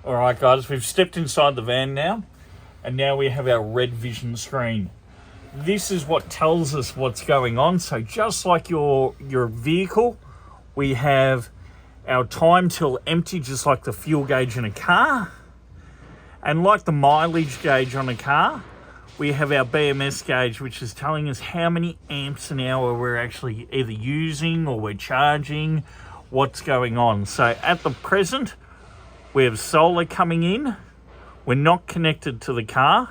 Alright guys, we've stepped inside the van now, and now we have our red vision screen. This is what tells us what's going on. So just like your vehicle, we have our time till empty, just like the fuel gauge in a car. And like the mileage gauge on a car, we have our BMS gauge, which is telling us how many amps an hour we're actually either using or we're charging, what's going on. So at the present, we have solar coming in, we're not connected to the car,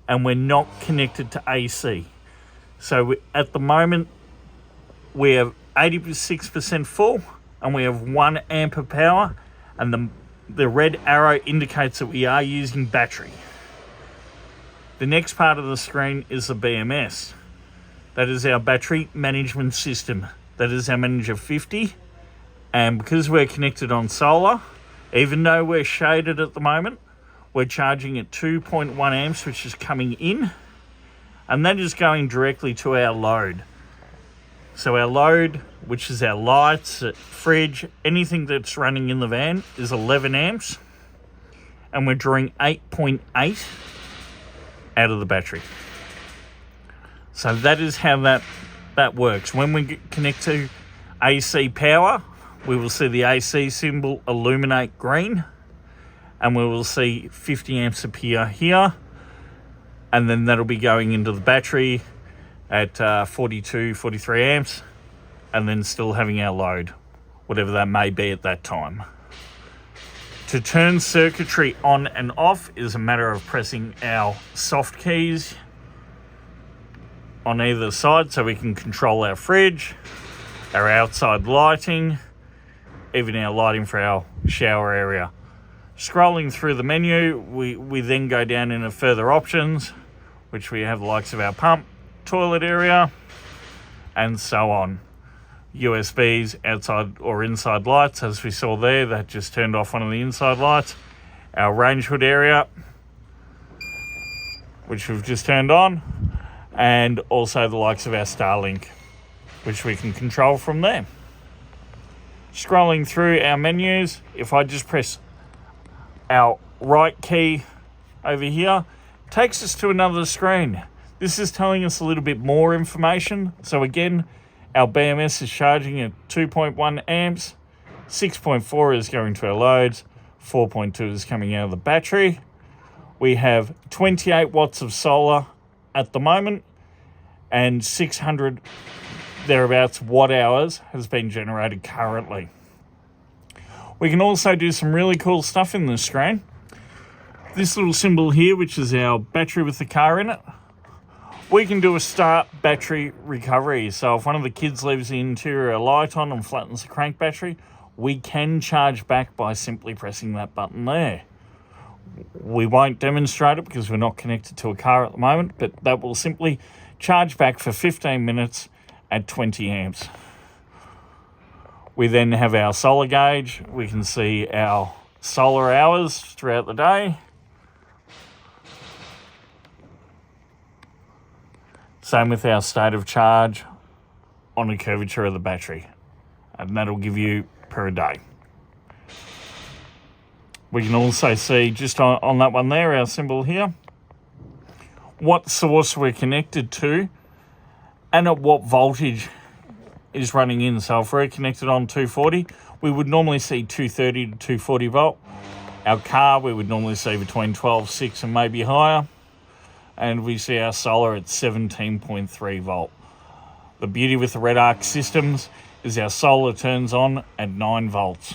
and we're not connected to AC. So at the moment, we have 86% full, and we have 1 amp of power, and the red arrow indicates that we are using battery. The next part of the screen is the BMS. That is our battery management system. That is our Manager 50, and because we're connected on solar, even though we're shaded at the moment, we're charging at 2.1 amps, which is coming in, and that is going directly to our load. So our load, which is our lights, fridge, anything that's running in the van, is 11 amps, and we're drawing 8.8 out of the battery. So that is how that works. When we connect to AC power, we will see the AC symbol illuminate green, and we will see 50 amps appear here, and then that'll be going into the battery at 42, 43 amps, and then still having our load, whatever that may be at that time. To turn circuitry on and off is a matter of pressing our soft keys on either side, so we can control our fridge, our outside lighting, even our lighting for our shower area. Scrolling through the menu, we then go down into further options, which we have the likes of our pump, toilet area, and so on. USBs, outside or inside lights, as we saw there, that just turned off one of the inside lights. Our range hood area, which we've just turned on, and also the likes of our Starlink, which we can control from there. Scrolling through our menus, if I just press our right key over here, takes us to another screen. This is telling us a little bit more information. So again, our BMS is charging at 2.1 amps, 6.4 is going to our loads, 4.2 is coming out of the battery. We have 28 watts of solar at the moment, and 600 thereabouts watt hours has been generated currently. We can also do some really cool stuff in this screen. This little symbol here, which is our battery with the car in it, we can do a start battery recovery. So if one of the kids leaves the interior light on and flattens the crank battery, we can charge back by simply pressing that button there. We won't demonstrate it because we're not connected to a car at the moment, but that will simply charge back for 15 minutes at 20 amps. We then have our solar gauge. We can see our solar hours throughout the day. Same with our state of charge on the curvature of the battery, and that'll give you per day. We can also see just on that one there, our symbol here, what source we're connected to and at what voltage is running in. So if we're connected on 240, we would normally see 230 to 240 volt. Our car, we would normally see between 12.6 and maybe higher. And we see our solar at 17.3 volt. The beauty with the RedARC systems is our solar turns on at 9 volts.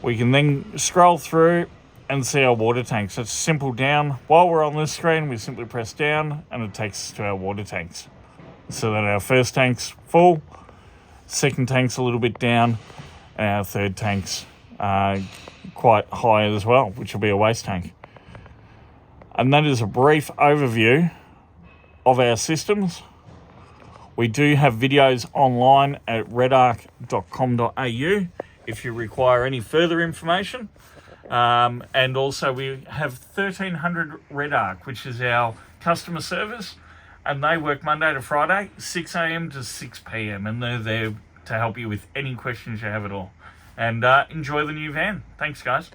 We can then scroll through and see our water tanks. It's simple down. While we're on this screen, we simply press down and it takes us to our water tanks. So that our first tank's full, second tank's a little bit down, and our third tank's quite high as well, which will be a waste tank. And that is a brief overview of our systems. We do have videos online at redarc.com.au if you require any further information. And also we have 1300 RedARC, which is our customer service, and they work Monday to Friday, 6 a.m. to 6 p.m. and they're there to help you with any questions you have at all. and enjoy the new van. Thanks, guys.